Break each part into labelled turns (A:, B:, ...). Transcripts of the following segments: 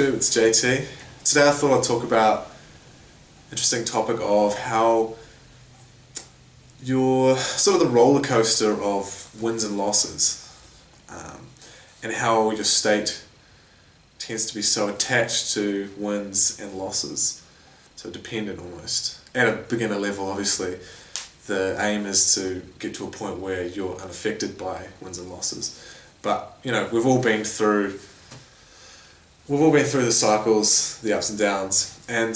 A: YouTube, it's JT. Today I thought I'd talk about an interesting topic of how you're sort of the roller coaster of wins and losses, and how your state tends to be so attached to wins and losses, so dependent almost. At a beginner level, obviously, the aim is to get to a point where you're unaffected by wins and losses. But, you know, we've all been through the cycles, the ups and downs, and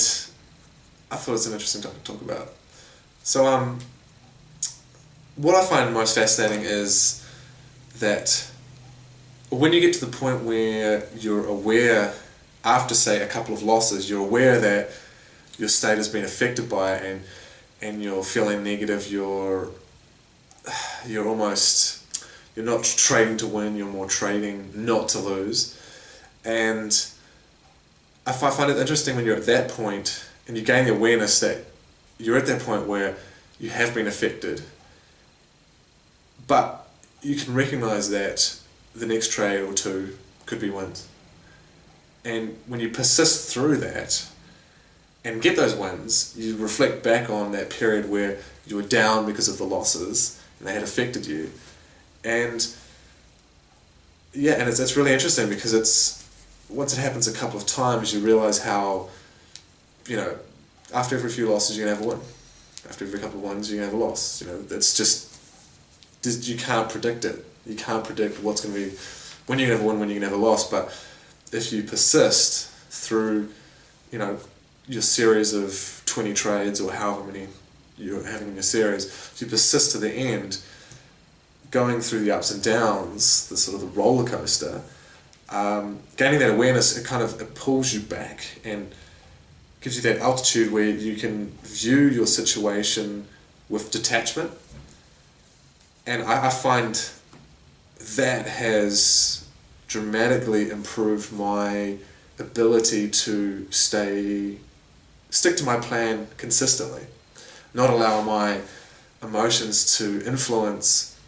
A: I thought it's an interesting topic to talk about. So, what I find most fascinating is that when you get to the point where you're aware, after say a couple of losses, you're aware that your state has been affected by it, and you're feeling negative, you're not trading to win, you're more trading not to lose. And I find it interesting when you're at that point and you gain the awareness that you're at that point where you have been affected, but you can recognize that the next trade or two could be wins. And when you persist through that and get those wins, you reflect back on that period where you were down because of the losses and they had affected you. And yeah, and it's really interesting because once it happens a couple of times, you realize how, you know, after every few losses you're going to have a win. After every couple of wins you're going to have a loss. You know, it's just you can't predict it. You can't predict what's going to be, when you're going to have a win, when you're going to have a loss. But if you persist through, you know, your series of 20 trades or however many you're having in your series, if you persist to the end, going through the ups and downs, the sort of the roller coaster, gaining that awareness, it pulls you back and gives you that altitude where you can view your situation with detachment. And I find that has dramatically improved my ability to stick to my plan consistently, not allow my emotions to influence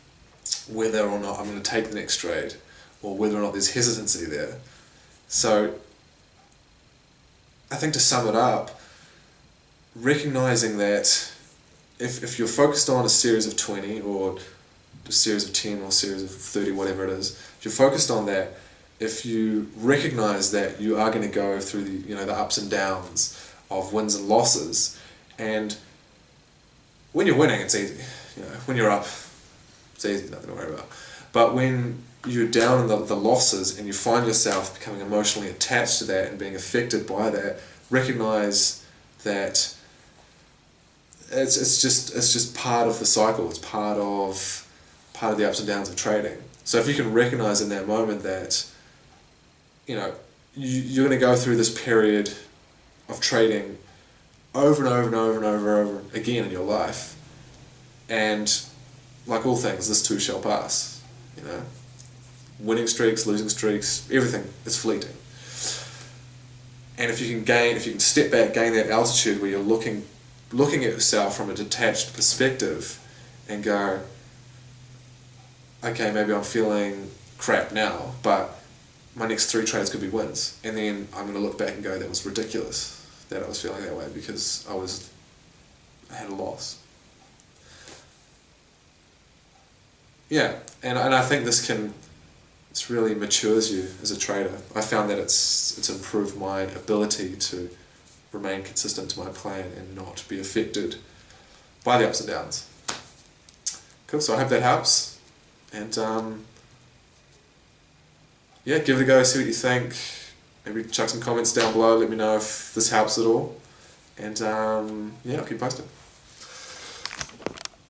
A: whether or not I'm going to take the next trade or whether or not there's hesitancy there. So I think to sum it up, recognizing that if you're focused on a series of 20 or a series of 10 or a series of 30, whatever it is, if you're focused on that, if you recognize that you are going to go through the ups and downs of wins and losses, and when you're winning it's easy, when you're up it's easy, nothing to worry about. But when you're down in the losses and you find yourself becoming emotionally attached to that and being affected by that, recognize that it's just part of the cycle. It's part of the ups and downs of trading. So if you can recognize in that moment that you're going to go through this period of trading over and over and over and over again in your life, and like all things, this too shall pass. Winning streaks, losing streaks, everything is fleeting. And if you can step back, gain that altitude where you're looking at yourself from a detached perspective and go, okay, maybe I'm feeling crap now, but my next 3 trades could be wins. And then I'm going to look back and go, that was ridiculous that I was feeling that way because I had a loss. Yeah, and I think this really matures you as a trader. I found that it's improved my ability to remain consistent to my plan and not be affected by the ups and downs. Cool, so I hope that helps. And yeah, give it a go, see what you think. Maybe chuck some comments down below, let me know if this helps at all. And yeah, I'll keep posting.